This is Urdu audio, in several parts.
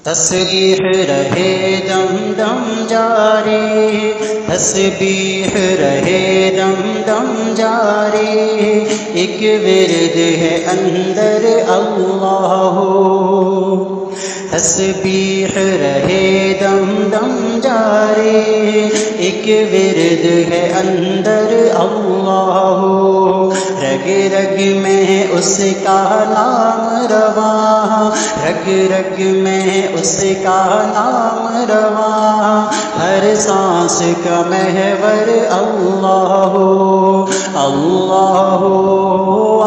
تسبیح رہے دم دم جاری، تسبیح رہے دم دم جاری، ایک ورد ہے اندر اللہ، تسبیح رہے دم دم جاری، ایک ورد ہے اندر اللہ، رگ رگ میں اس کا نام رواں، رگ رگ میں اس کا نام رواں، ہر سانس کا محور اللہ، اللہ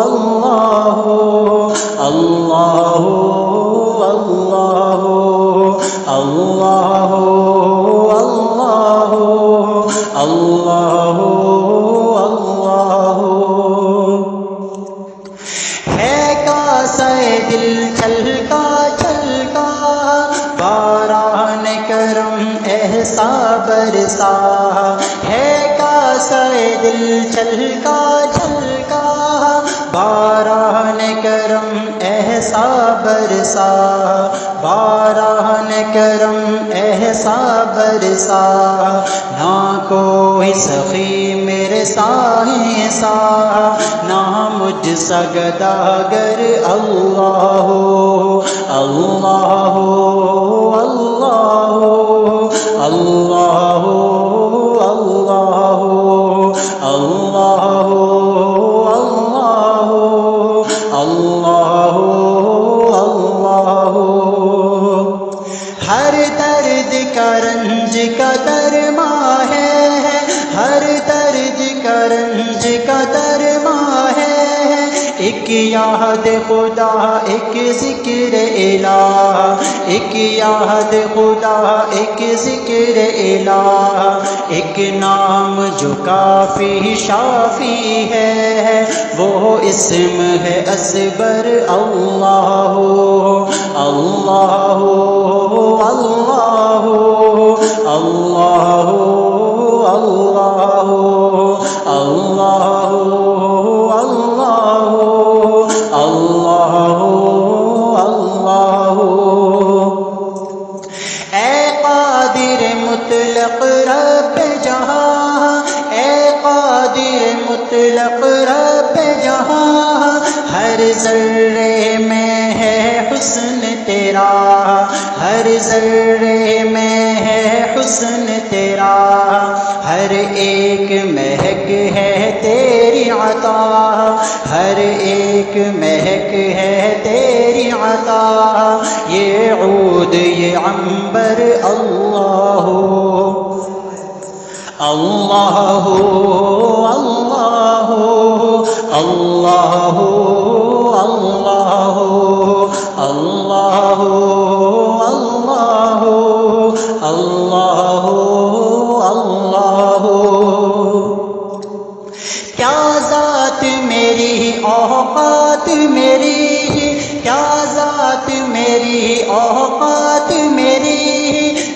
اللہ اللہ اللہ اللہ اللہ اللہ ہے کاسہ دل چھلکا چھلکا، باران کرم ایسا برسا، ہے کاسہ دل چھلکا چھلکا، باران کرم ایسا برسا، باران کرم ایسا برسا، نہ کوئی سخی میرے سائیں سا، نہ مجھ سا گداگر اللہ اللہ اللہ اللہ اللہ اللہ اللہ اللہ، ہر درد کا رنج کا درما ہے، ہر درد کا رنج کا درما ہے، ایک یاد خدا ایک ذکر الہ، ایک یاد خدا ایک ذکر الہ، ایک نام جو کافی شافی ہے، وہ اسم ہے اصبر اللہ اللہ اللہ اللہ اللہ اللہ اللہ اللہ، اے قادر مطلق رب جہاں، اے قادر مطلق رب جہاں، ہر ذرے میں ہے حسن تیرا، ہر ذرے میں ہے حسن تیرا، ہر ایک مہک ہے تیری عطا، ہر ایک مہک ہے تیری عطا، یہ عود یہ عنبر اللہ اللہ اللہ اللہ اللہ اللہ اللہ اللہ، کیا ذات میری اوقات میری، کیا ذات میری اوقات میری،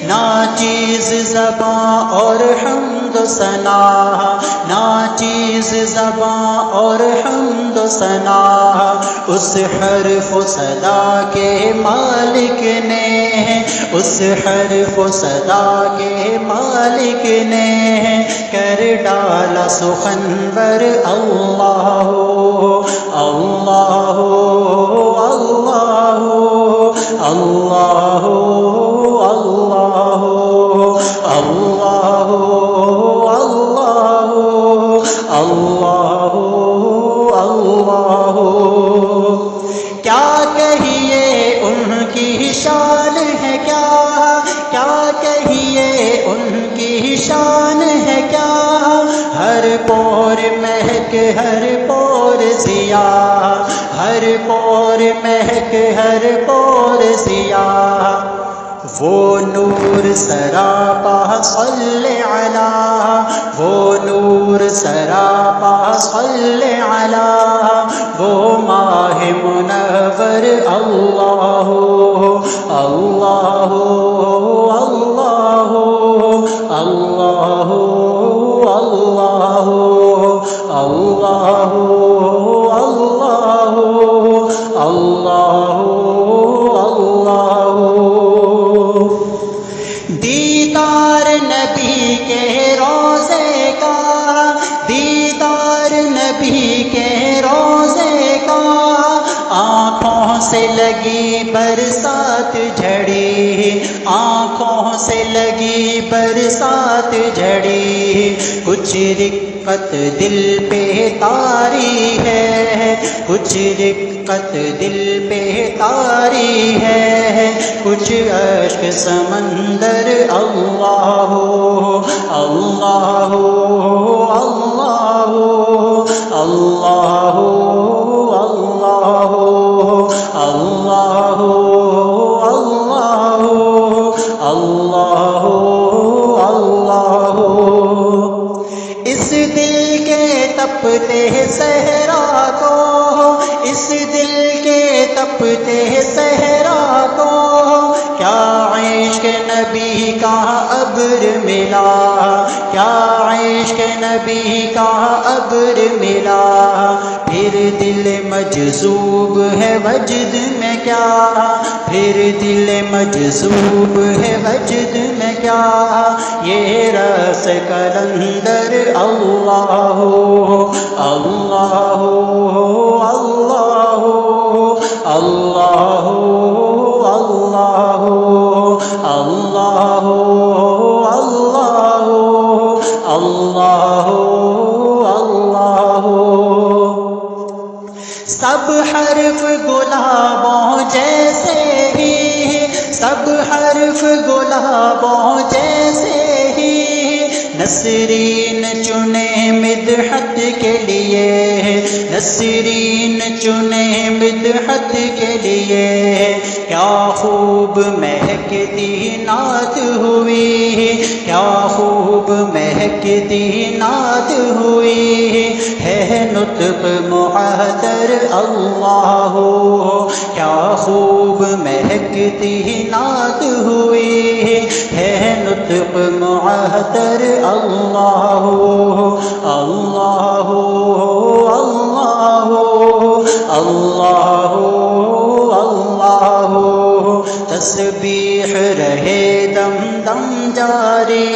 ناچیز زباں اور حمد و ثنا، ناچیز زباں اور حمد و ثنا، اس حرف و صدا کے مالک نے، اس حرف و صدا کے مالک نے کر ڈالا سخنور اللہ اللہ اللہ اللہ اللہ اللہ اللہ اللہ، کیا کہیے ان کی شان ہے کیا، کیا کہیے ان کی شان ہے کیا، ہر پور مہک ہر پور سیاہ، ہر پور مہک ہر پور سیاہ، وہ نور سراپا صلی علی، وہ نور سراپا صلی علی، وہ ماہ منور اللہ اللہ اللہ اللہ اللہ اللہ اللہ اللہ اللہ ہوئی برسات جھڑی، آنکھوں سے لگی برسات جھڑی، کچھ رقت دل پہ طاری ہے، کچھ رقت دل پہ طاری ہے، کچھ اشک سمندر اللہ ہو اللہ ہو اللہ ہو اللہ ہو اللہ ہو اللہ ہو اللہ ہو اللہ ہو اللہ ہو۔ اس دل کے تپتے صحرا کو، اس دل کے تپتے صحرا کو، کیا عشق نبی کا ابر ملا، کیا عشق نبی کا ابر ملا، پھر دل مجذوب ہے وجد میں کیا، پھر دل مجذوب ہے وجد میں کیا، یہ رس کلندر اللہ ہو اللہ ہو اللہ ہو اللہ ہو اللہ ہو اللہ ہو اللہ ہو اللہ ہو اللہ ہو۔ سب حرف گلابوں جیسے ہی، سب حرف گلابوں جیسے ہی، نسرین چنے مدحت کے لیے، نسرین چنے مدحت کے لیے، کیا خوب مہکتی نعت ہوئی، کیا خوب مہکتی نعت ہوئی، ہے نطق معطر اللہ ہو، کیا خوب مہکتی نعت ہوئی، ہے نطق معطر اللہ ہو اللہ ہو اللہ ہو اللہ ہو اللہ ہو۔ تسبیح رہے دم دم جاری،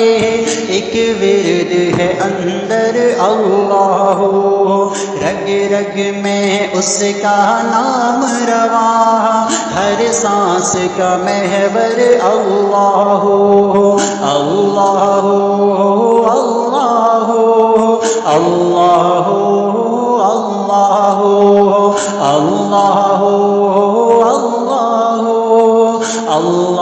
ایک ورد ہے اندر اللہ ہو، رگ رگ میں اس کا نام رواں، ہر سانس کا محور اللہ ہو اللہ ہو اللہ ہو اللہ ہو اللہ ہو اللہ ہو اللہ ہو اللہ